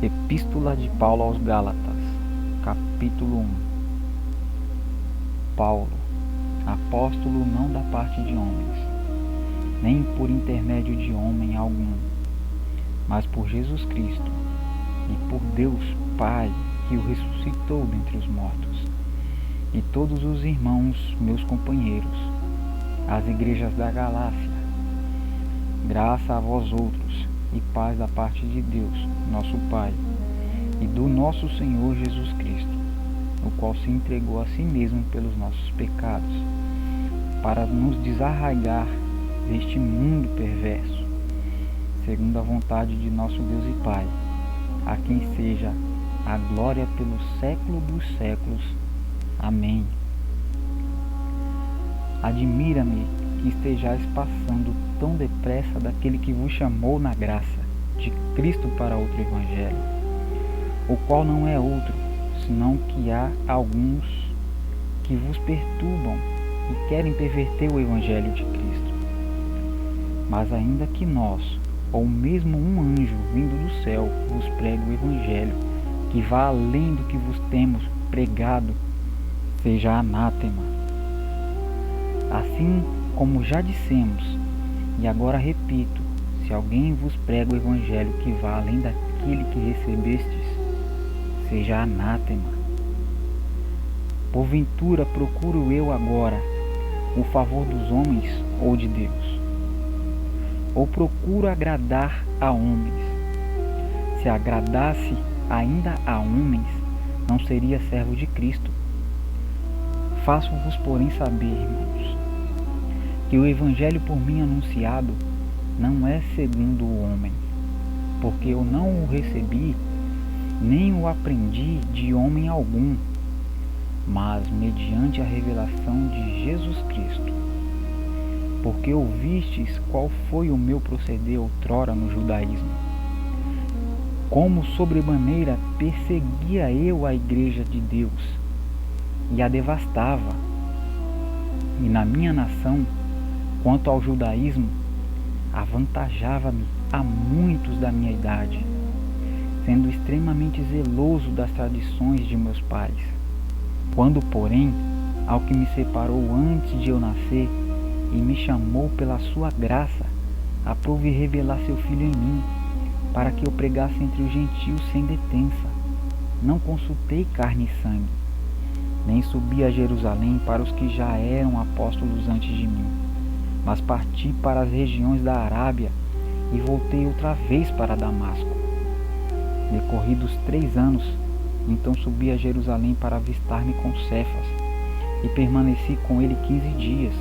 Epístola de Paulo aos Gálatas, capítulo 1. Paulo, apóstolo não da parte de homens, nem por intermédio de homem algum, mas por Jesus Cristo e por Deus Pai, que o ressuscitou dentre os mortos, e todos os irmãos, meus companheiros, às igrejas da Galácia. Graça a vós outros e paz da parte de Deus, nosso Pai, e do nosso Senhor Jesus Cristo, o qual se entregou a si mesmo pelos nossos pecados, para nos desarraigar deste mundo perverso, segundo a vontade de nosso Deus e Pai, a quem seja a glória pelo século dos séculos. Amém. Admira-me que estejais passando tão depressa daquele que vos chamou na graça de Cristo para outro evangelho, o qual não é outro, senão que há alguns que vos perturbam e querem perverter o evangelho de Cristo. Mas ainda que nós, ou mesmo um anjo vindo do céu, vos pregue o evangelho, que vá além do que vos temos pregado, seja anátema. Assim como já dissemos, e agora repito, se alguém vos prega o evangelho que vá além daquele que recebestes, seja anátema. Porventura procuro eu agora o favor dos homens ou de Deus? Ou procuro agradar a homens? Se agradasse ainda a homens, não seria servo de Cristo. Faço-vos, porém, saber, irmãos, que o evangelho por mim anunciado não é segundo o homem, porque eu não o recebi, nem o aprendi de homem algum, mas mediante a revelação de Jesus Cristo. Porque ouvistes qual foi o meu proceder outrora no judaísmo, como sobremaneira perseguia eu a igreja de Deus e a devastava, e na minha nação, quanto ao judaísmo, avantajava-me a muitos da minha idade, sendo extremamente zeloso das tradições de meus pais. Quando, porém, ao que me separou antes de eu nascer e me chamou pela sua graça, aprove revelar seu Filho em mim, para que eu pregasse entre os gentios sem detença, não consultei carne e sangue, nem subi a Jerusalém para os que já eram apóstolos antes de mim, mas parti para as regiões da Arábia e voltei outra vez para Damasco. Decorridos 3 anos, então subi a Jerusalém para avistar-me com Cefas, e permaneci com ele 15 dias,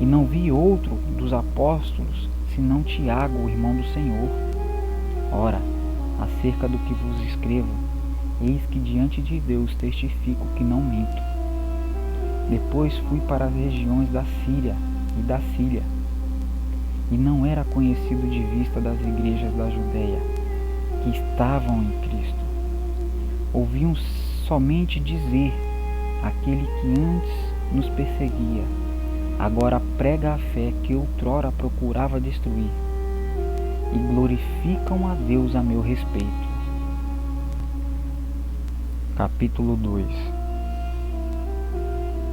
e não vi outro dos apóstolos, senão Tiago, o irmão do Senhor. Ora, acerca do que vos escrevo, eis que diante de Deus testifico que não minto. Depois fui para as regiões da Síria e da Síria, e não era conhecido de vista das igrejas da Judéia, que estavam em Cristo. Ouviam somente dizer: aquele que antes nos perseguia, agora prega a fé que outrora procurava destruir, e glorificam a Deus a meu respeito. Capítulo 2.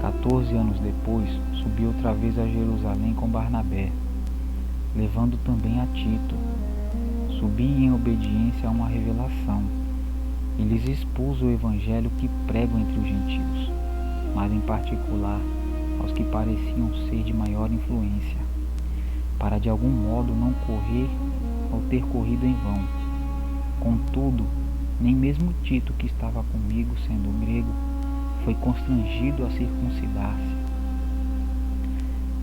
14 anos depois, subi outra vez a Jerusalém com Barnabé, levando também a Tito. Subi em obediência a uma revelação, e lhes expus o evangelho que prego entre os gentios, mas em particular aos que pareciam ser de maior influência, para de algum modo não correr ou ter corrido em vão. Contudo, nem mesmo Tito, que estava comigo, sendo grego, foi constrangido a circuncidar-se.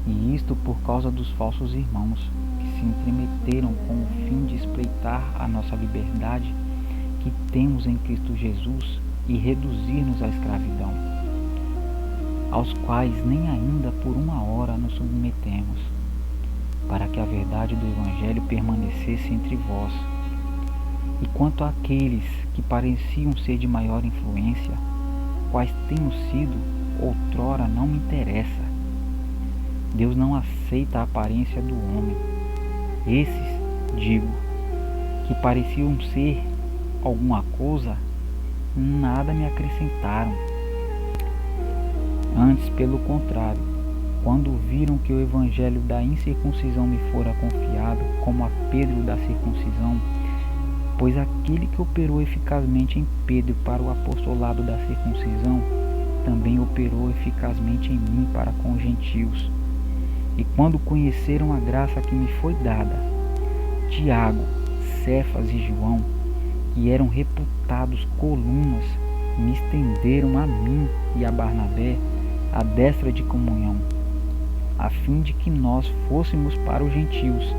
E isto por causa dos falsos irmãos, que se entremeteram com o fim de espreitar a nossa liberdade que temos em Cristo Jesus e reduzir-nos à escravidão, aos quais nem ainda por uma hora nos submetemos, para que a verdade do Evangelho permanecesse entre vós. E quanto àqueles que pareciam ser de maior influência, quais tenham sido outrora, não me interessa. Deus não aceita a aparência do homem. Esses, digo, que pareciam ser alguma coisa, nada me acrescentaram. Antes, pelo contrário, quando viram que o evangelho da incircuncisão me fora confiado, como a Pedro da circuncisão, pois aquele que operou eficazmente em Pedro para o apostolado da circuncisão, também operou eficazmente em mim para com os gentios. E quando conheceram a graça que me foi dada, Tiago, Cefas e João, que eram reputados colunas, me estenderam a mim e a Barnabé a destra de comunhão, a fim de que nós fôssemos para os gentios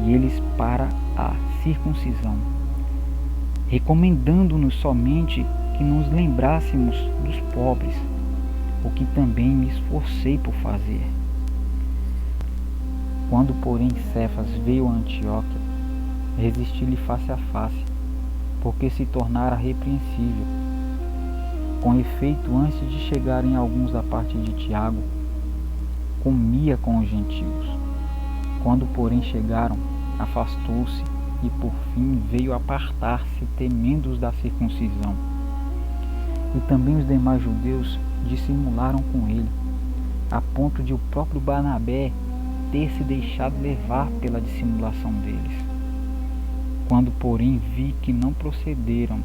e eles para a circuncisão, recomendando-nos somente que nos lembrássemos dos pobres, o que também me esforcei por fazer. Quando, porém, Cefas veio a Antioquia, resisti-lhe face a face, porque se tornara repreensível. Com efeito, antes de chegarem alguns da parte de Tiago, comia com os gentios. Quando, porém, chegaram, afastou-se e, por fim, veio apartar-se, temendo os da circuncisão. E também os demais judeus dissimularam com ele, a ponto de o próprio Barnabé ter se deixado levar pela dissimulação deles. Quando, porém, vi que não procederam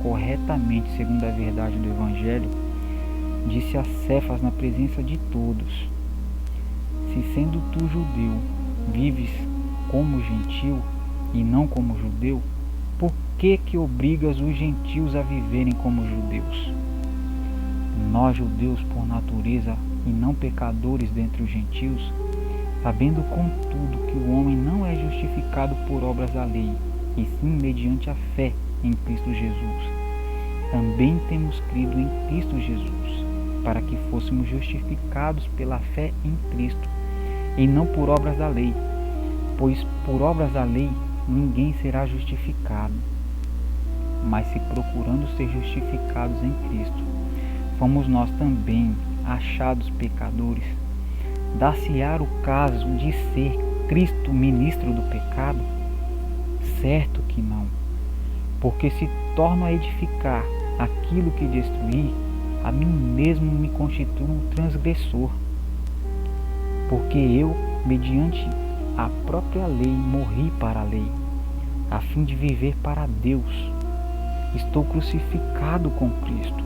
corretamente segundo a verdade do Evangelho, disse a Cefas na presença de todos: se sendo tu judeu, vives como gentil e não como judeu, por que obrigas os gentios a viverem como judeus? Nós, judeus por natureza e não pecadores dentre os gentios, sabendo contudo que o homem não é justificado por obras da lei, e sim mediante a fé em Cristo Jesus. Também temos crido em Cristo Jesus, para que fôssemos justificados pela fé em Cristo, e não por obras da lei, pois por obras da lei ninguém será justificado. Mas se procurando ser justificados em Cristo, fomos nós também achados pecadores, dar-se-á o caso de ser Cristo ministro do pecado? Certo que não, porque se torno a edificar aquilo que destruí, a mim mesmo me constituo um transgressor. Porque eu, mediante a própria lei, morri para a lei, a fim de viver para Deus. Estou crucificado com Cristo.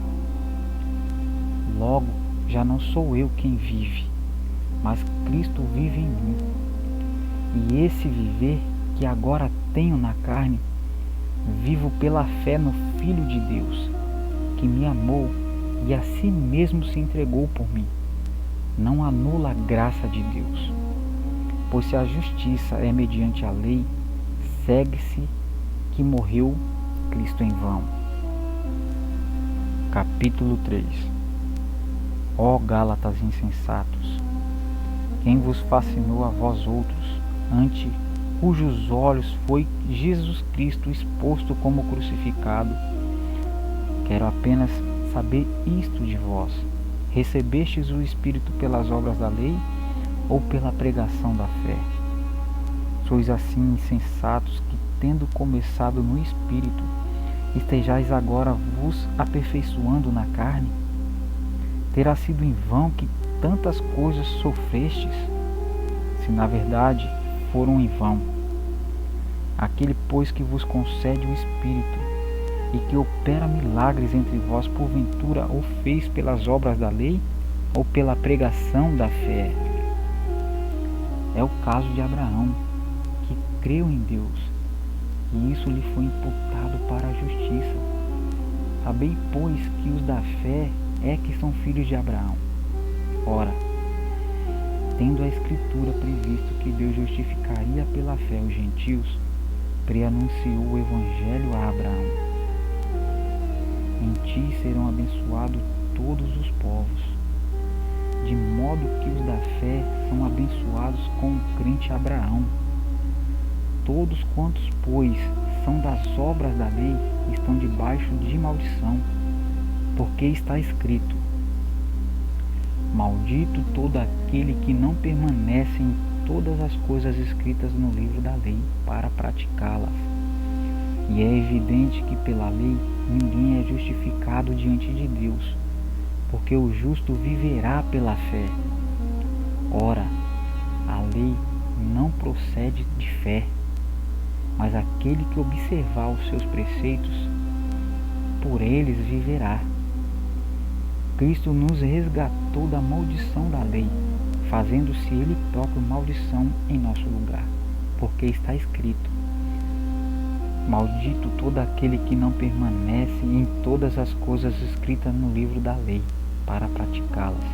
Logo, já não sou eu quem vive, mas Cristo vive em mim. E esse viver que agora tenho na carne, vivo pela fé no Filho de Deus, que me amou e a si mesmo se entregou por mim. Não anula a graça de Deus, pois se a justiça é mediante a lei, segue-se que morreu Cristo em vão. Capítulo 3. Ó Gálatas insensatos, quem vos fascinou a vós outros, ante cujos olhos foi Jesus Cristo exposto como crucificado? Quero apenas saber isto de vós: recebestes o Espírito pelas obras da lei ou pela pregação da fé? Sois assim insensatos que, tendo começado no Espírito, estejais agora vos aperfeiçoando na carne? Terá sido em vão que tantas coisas sofrestes, se na verdade foram em vão. Aquele, pois, que vos concede o Espírito e que opera milagres entre vós, porventura o fez pelas obras da lei ou pela pregação da fé? É o caso de Abraão, que creu em Deus, e isso lhe foi imputado para a justiça. Sabei, pois, que os da fé é que são filhos de Abraão. Ora, tendo a Escritura previsto que Deus justificaria pela fé os gentios, preanunciou o Evangelho a Abraão: em ti serão abençoados todos os povos, de modo que os da fé são abençoados com o crente Abraão. Todos quantos, pois, são das obras da lei, estão debaixo de maldição, porque está escrito: maldito todo aquele que não permanece em todas as coisas escritas no livro da lei para praticá-las. E é evidente que pela lei ninguém é justificado diante de Deus, porque o justo viverá pela fé. Ora, a lei não procede de fé, mas aquele que observar os seus preceitos, por eles viverá. Cristo nos resgatou da maldição da lei, fazendo-se Ele próprio maldição em nosso lugar, porque está escrito: maldito todo aquele que não permanece em todas as coisas escritas no livro da lei, para praticá-las.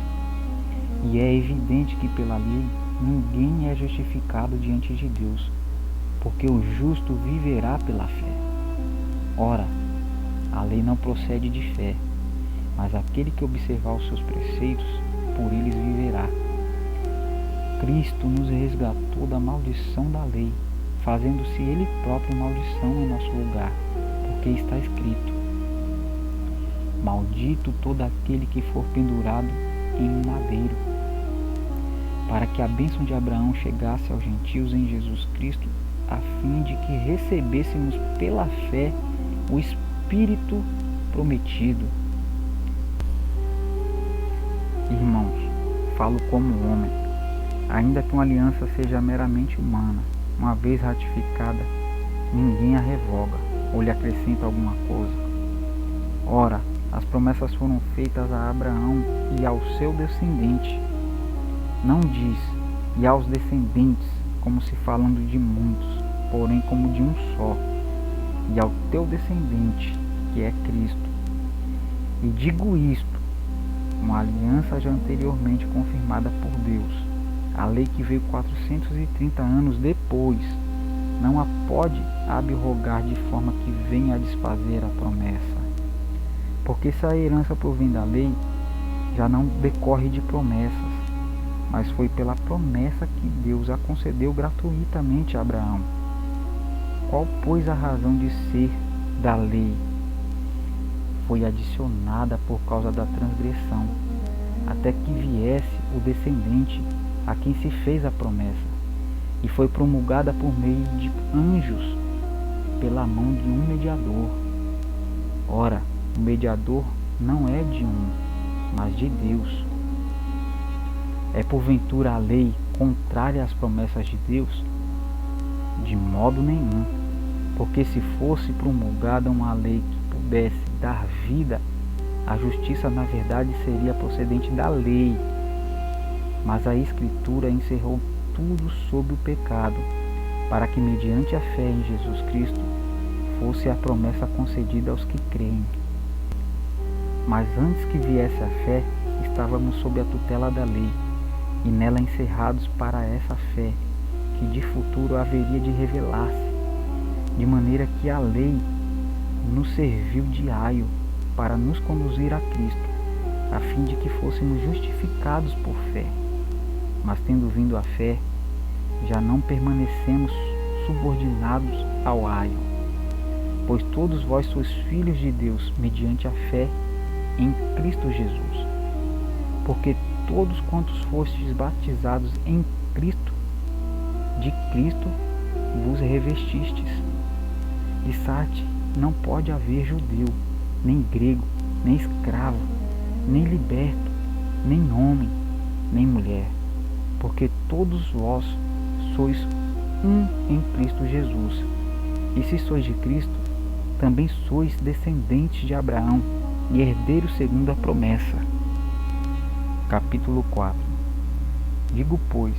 E é evidente que pela lei ninguém é justificado diante de Deus, porque o justo viverá pela fé. Ora, a lei não procede de fé, mas aquele que observar os seus preceitos, por eles viverá. Cristo nos resgatou da maldição da lei, fazendo-se Ele próprio maldição em nosso lugar, porque está escrito: maldito todo aquele que for pendurado em um madeiro, para que a bênção de Abraão chegasse aos gentios em Jesus Cristo, a fim de que recebêssemos pela fé o Espírito prometido. Irmãos, falo como homem, ainda que uma aliança seja meramente humana, uma vez ratificada, ninguém a revoga ou lhe acrescenta alguma coisa. Ora, as promessas foram feitas a Abraão e ao seu descendente. Não diz, e aos descendentes, como se falando de muitos, porém como de um só, e ao teu descendente, que é Cristo. E digo isto, uma aliança já anteriormente confirmada por Deus, a lei que veio 430 anos depois, não a pode abrogar de forma que venha a desfazer a promessa. Porque se a herança provém da lei, já não decorre de promessas, mas foi pela promessa que Deus a concedeu gratuitamente a Abraão. Qual, pois, a razão de ser da lei? Foi adicionada por causa da transgressão, até que viesse o descendente a quem se fez a promessa, e foi promulgada por meio de anjos, pela mão de um mediador. Ora, o mediador não é de um, mas de Deus. É porventura a lei contrária às promessas de Deus? De modo nenhum, porque se fosse promulgada uma lei que pudesse dar vida, a justiça na verdade seria procedente da lei. Mas a Escritura encerrou tudo sob o pecado, para que mediante a fé em Jesus Cristo fosse a promessa concedida aos que creem. Mas antes que viesse a fé, estávamos sob a tutela da lei, e nela encerrados para essa fé, que de futuro haveria de revelar-se, de maneira que a lei nos serviu de aio para nos conduzir a Cristo, a fim de que fôssemos justificados por fé. Mas tendo vindo a fé, já não permanecemos subordinados ao aio, pois todos vós sois filhos de Deus mediante a fé em Cristo Jesus. Porque todos quantos fostes batizados em Cristo, de Cristo vos revestistes. De Sarte não pode haver judeu, nem grego, nem escravo, nem liberto, nem homem, nem mulher, porque todos vós sois um em Cristo Jesus. E se sois de Cristo, também sois descendentes de Abraão e herdeiros segundo a promessa. Capítulo 4. Digo, pois,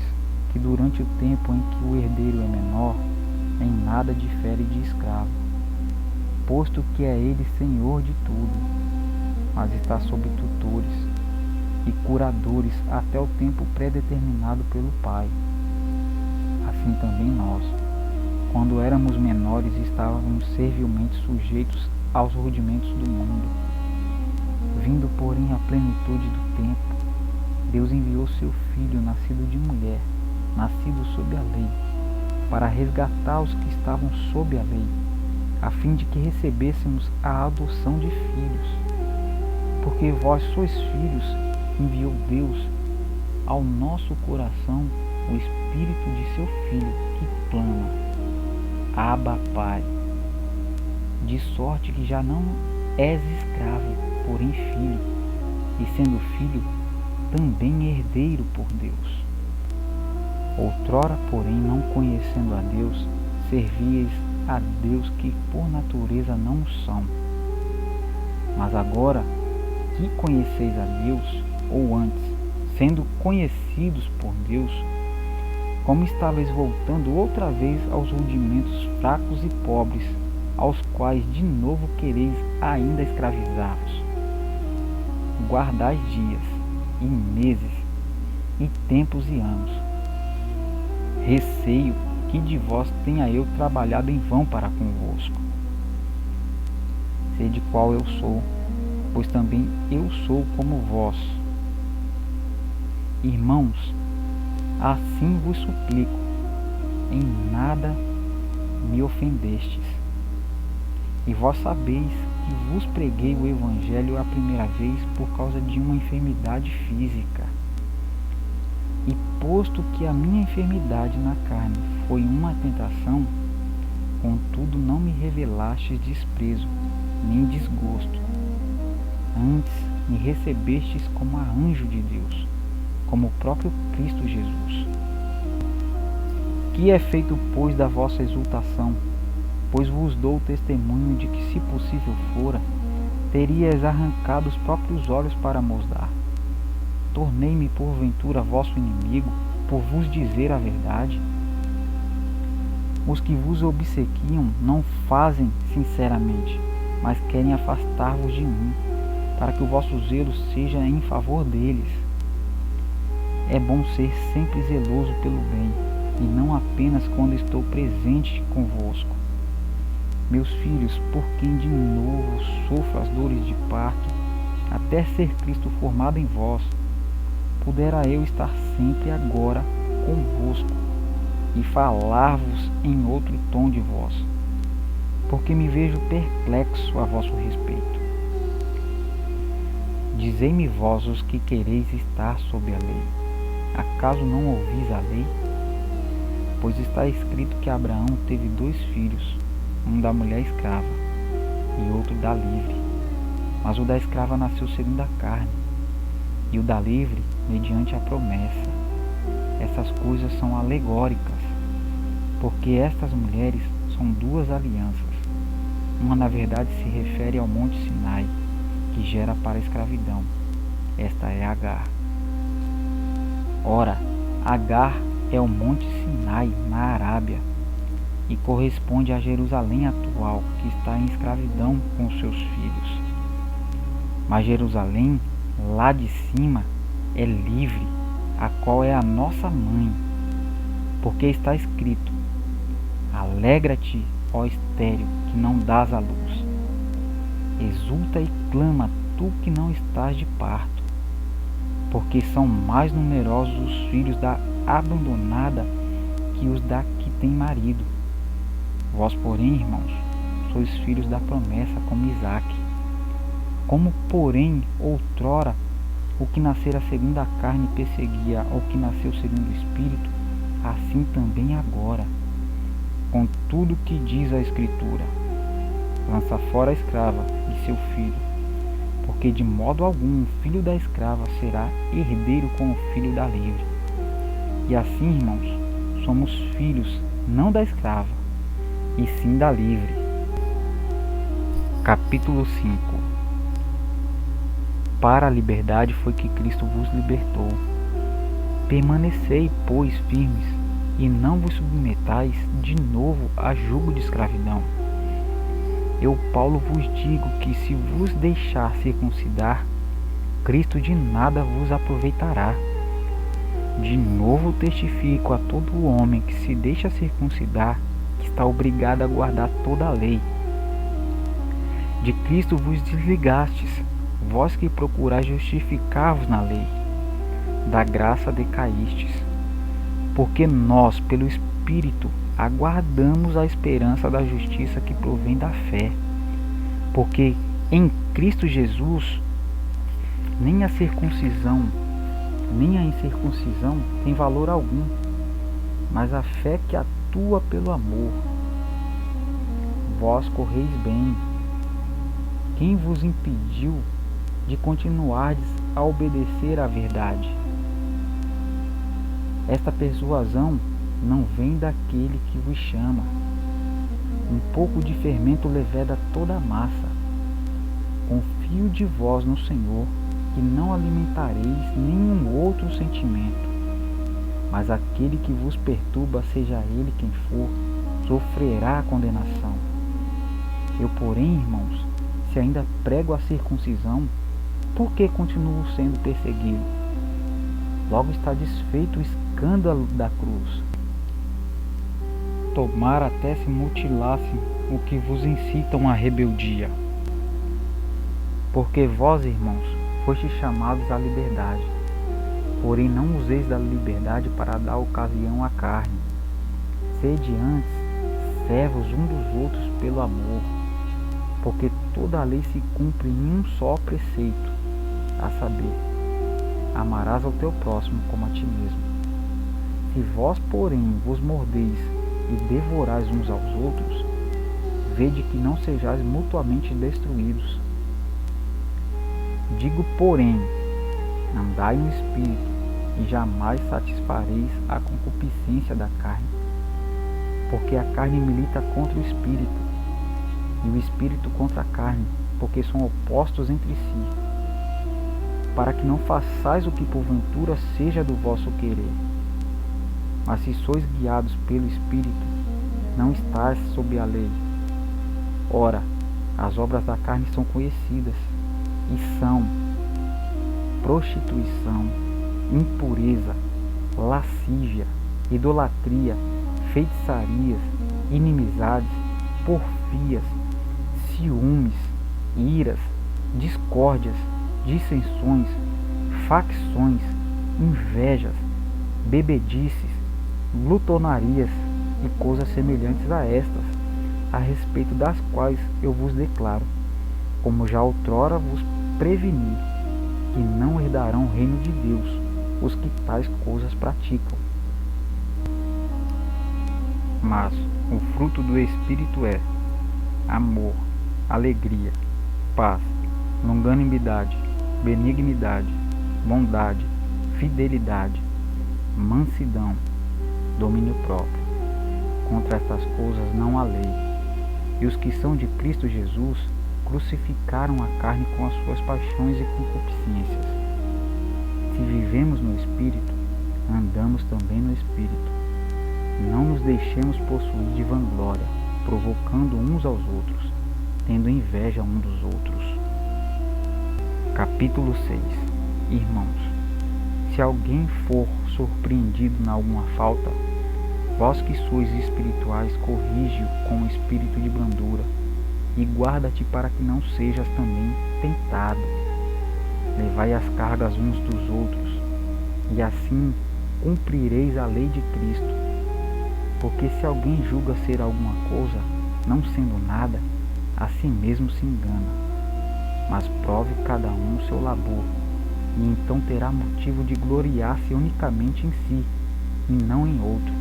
que durante o tempo em que o herdeiro é menor, em nada difere de escravo, posto que é ele senhor de tudo, mas está sob tutores e curadores até o tempo predeterminado pelo Pai. Assim também nós, quando éramos menores, estávamos servilmente sujeitos aos rudimentos do mundo. Vindo, porém, à plenitude do tempo, Deus enviou seu Filho, nascido de mulher, nascido sob a lei, para resgatar os que estavam sob a lei, a fim de que recebêssemos a adoção de filhos. Porque vós sois filhos, enviou Deus ao nosso coração o Espírito de seu Filho, que clama: Abba, Pai. de sorte que já não és escravo, porém filho, e sendo filho, também herdeiro por Deus. Outrora, porém, não conhecendo a Deus, servíeis a Deus que por natureza não o são. Mas agora que conheceis a Deus, ou antes, sendo conhecidos por Deus, como estavais voltando outra vez aos rudimentos fracos e pobres, aos quais de novo quereis ainda escravizar-vos. Guardai dias, e meses, e tempos e anos. Receio que de vós tenha eu trabalhado em vão para convosco. Sei de qual eu sou, pois também eu sou como vós. Irmãos, assim vos suplico, em nada me ofendestes. E vós sabeis que vos preguei o Evangelho a primeira vez por causa de uma enfermidade física. E posto que a minha enfermidade na carne foi uma tentação, contudo não me revelastes desprezo, nem desgosto. Antes me recebestes como a anjo de Deus, como o próprio Cristo Jesus. Que é feito, pois, da vossa exultação? Pois vos dou testemunho de que, se possível fora, teríeis arrancado os próprios olhos para mos dar. Tornei-me porventura vosso inimigo, por vos dizer a verdade? Os que vos obsequiam não fazem sinceramente, mas querem afastar-vos de mim, para que o vosso zelo seja em favor deles. É bom ser sempre zeloso pelo bem, e não apenas quando estou presente convosco. Meus filhos, por quem de novo sofro as dores de parto, até ser Cristo formado em vós, pudera eu estar sempre agora convosco e falar-vos em outro tom de voz, porque me vejo perplexo a vosso respeito. Dizei-me vós os que quereis estar sob a lei, acaso não ouvis a lei? Pois está escrito que Abraão teve 2 filhos, um da mulher escrava e outro da livre. Mas o da escrava nasceu segundo a carne, e o da livre mediante a promessa. Essas coisas são alegóricas, porque estas mulheres são 2 alianças. Uma, na verdade, se refere ao monte Sinai, que gera para a escravidão. Esta é Agar. Ora, Agar é o monte Sinai na Arábia, e corresponde a Jerusalém atual, que está em escravidão com seus filhos. Mas Jerusalém, lá de cima, é livre, a qual é a nossa mãe, porque está escrito: alegra-te, ó estéril, que não dás à luz. Exulta e clama, tu que não estás de parto, porque são mais numerosos os filhos da abandonada que os da que tem marido. Vós, porém, irmãos, sois filhos da promessa, como Isaque. Como, porém, outrora, o que nascera segundo a carne perseguia ao que nasceu segundo o Espírito, assim também agora. Contudo, que diz a Escritura: lança fora a escrava e seu filho, porque de modo algum o filho da escrava será herdeiro com o filho da livre. E assim, irmãos, somos filhos não da escrava, e sim da livre. Capítulo 5. Para a liberdade foi que Cristo vos libertou. Permanecei, pois, firmes, e não vos submetais de novo a jugo de escravidão. Eu, Paulo, vos digo que, se vos deixar circuncidar, Cristo de nada vos aproveitará. De novo testifico a todo homem que se deixa circuncidar, que está obrigado a guardar toda a lei. De Cristo vos desligastes, vós que procurais justificar-vos na lei. Da graça decaístes, porque nós, pelo Espírito, aguardamos a esperança da justiça que provém da fé. Porque em Cristo Jesus, nem a circuncisão, nem a incircuncisão tem valor algum, mas a fé que atua pelo amor. vós correis bem. Quem vos impediu de continuardes a obedecer à verdade? Esta persuasão não vem daquele que vos chama. Um pouco de fermento leveda toda a massa. Confio de vós no Senhor, que não alimentareis nenhum outro sentimento, mas aquele que vos perturba, seja ele quem for, sofrerá a condenação. Eu, porém, irmãos, se ainda prego a circuncisão, por que continuo sendo perseguido? Logo está desfeito o escândalo da cruz. Tomara até se mutilassem o que vos incitam à rebeldia. Porque vós, irmãos, fostes chamados à liberdade, porém não useis da liberdade para dar ocasião à carne. Sede antes servos um dos outros pelo amor, porque toda a lei se cumpre em um só preceito, a saber, amarás ao teu próximo como a ti mesmo. Se vós, porém, vos mordeis e devorais uns aos outros, vede que não sejais mutuamente destruídos. Digo, porém, andai no Espírito, e jamais satisfareis a concupiscência da carne, porque a carne milita contra o Espírito, e o Espírito contra a carne, porque são opostos entre si, para que não façais o que porventura seja do vosso querer. Mas se sois guiados pelo Espírito, não estáis sob a lei. Ora, as obras da carne são conhecidas, e são prostituição, impureza, lascívia, idolatria, feitiçarias, inimizades, porfias, ciúmes, iras, discórdias, dissensões, facções, invejas, bebedices, glutonarias e coisas semelhantes a estas, a respeito das quais eu vos declaro, como já outrora vos preveni, que não herdarão o reino de Deus os que tais coisas praticam. Mas o fruto do Espírito é amor, alegria, paz, longanimidade, benignidade, bondade, fidelidade, mansidão, domínio próprio. Contra estas coisas não há lei. E os que são de Cristo Jesus crucificaram a carne com as suas paixões e concupiscências. Se vivemos no Espírito, andamos também no Espírito. Não nos deixemos possuir de vanglória, provocando uns aos outros, tendo inveja um dos outros. Capítulo 6. Irmãos, se alguém for surpreendido em alguma falta, vós que sois espirituais, corrige-o com o espírito de brandura, e guarda-te para que não sejas também tentado. Levai as cargas uns dos outros, e assim cumprireis a lei de Cristo. Porque se alguém julga ser alguma coisa, não sendo nada, a si mesmo se engana. Mas prove cada um o seu labor, e então terá motivo de gloriar-se unicamente em si, e não em outro.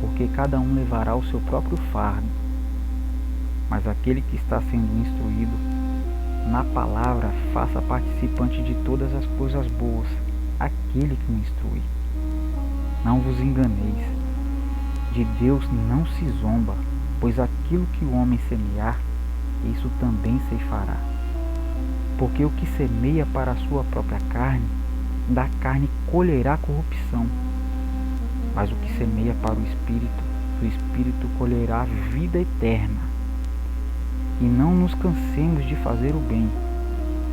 Porque cada um levará o seu próprio fardo. Mas aquele que está sendo instruído na palavra, faça participante de todas as coisas boas aquele que o instrui. Não vos enganeis, de Deus não se zomba, pois aquilo que o homem semear, isso também ceifará. Porque o que semeia para a sua própria carne, da carne colherá corrupção. Mas o que semeia para o Espírito, do Espírito colherá vida eterna. E não nos cansemos de fazer o bem,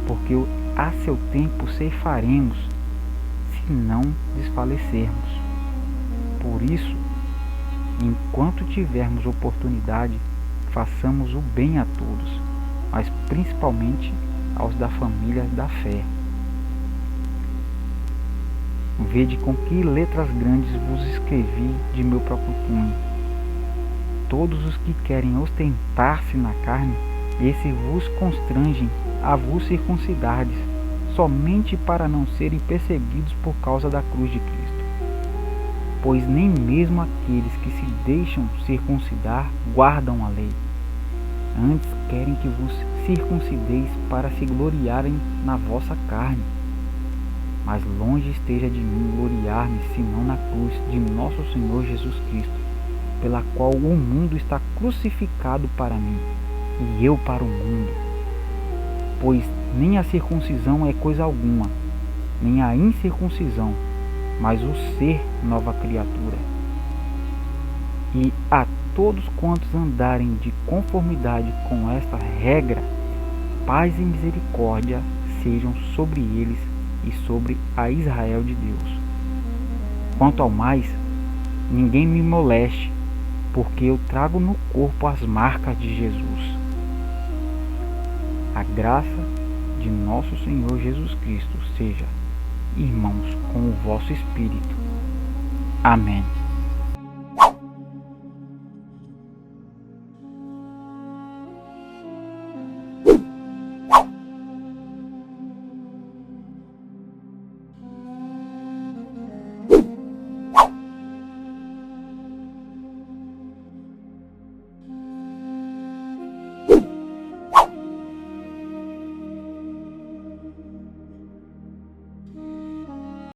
porque a seu tempo ceifaremos, se não desfalecermos. Por isso, enquanto tivermos oportunidade, façamos o bem a todos, mas principalmente aos da família da fé. Vede com que letras grandes vos escrevi de meu próprio punho. Todos os que querem ostentar-se na carne, esse vos constrangem a vos circuncidardes, somente para não serem perseguidos por causa da cruz de Cristo. pois nem mesmo aqueles que se deixam circuncidar guardam a lei. Antes querem que vos circuncideis para se gloriarem na vossa carne. Mas longe esteja de mim gloriar-me, senão na cruz de nosso Senhor Jesus Cristo, pela qual o mundo está crucificado para mim, e eu para o mundo. Pois nem a circuncisão é coisa alguma, nem a incircuncisão, mas o ser nova criatura. E a todos quantos andarem de conformidade com esta regra, paz e misericórdia sejam sobre eles e sobre a Israel de Deus. Quanto ao mais, ninguém me moleste, porque eu trago no corpo as marcas de Jesus. A graça de nosso Senhor Jesus Cristo seja, irmãos, com o vosso espírito. Amém.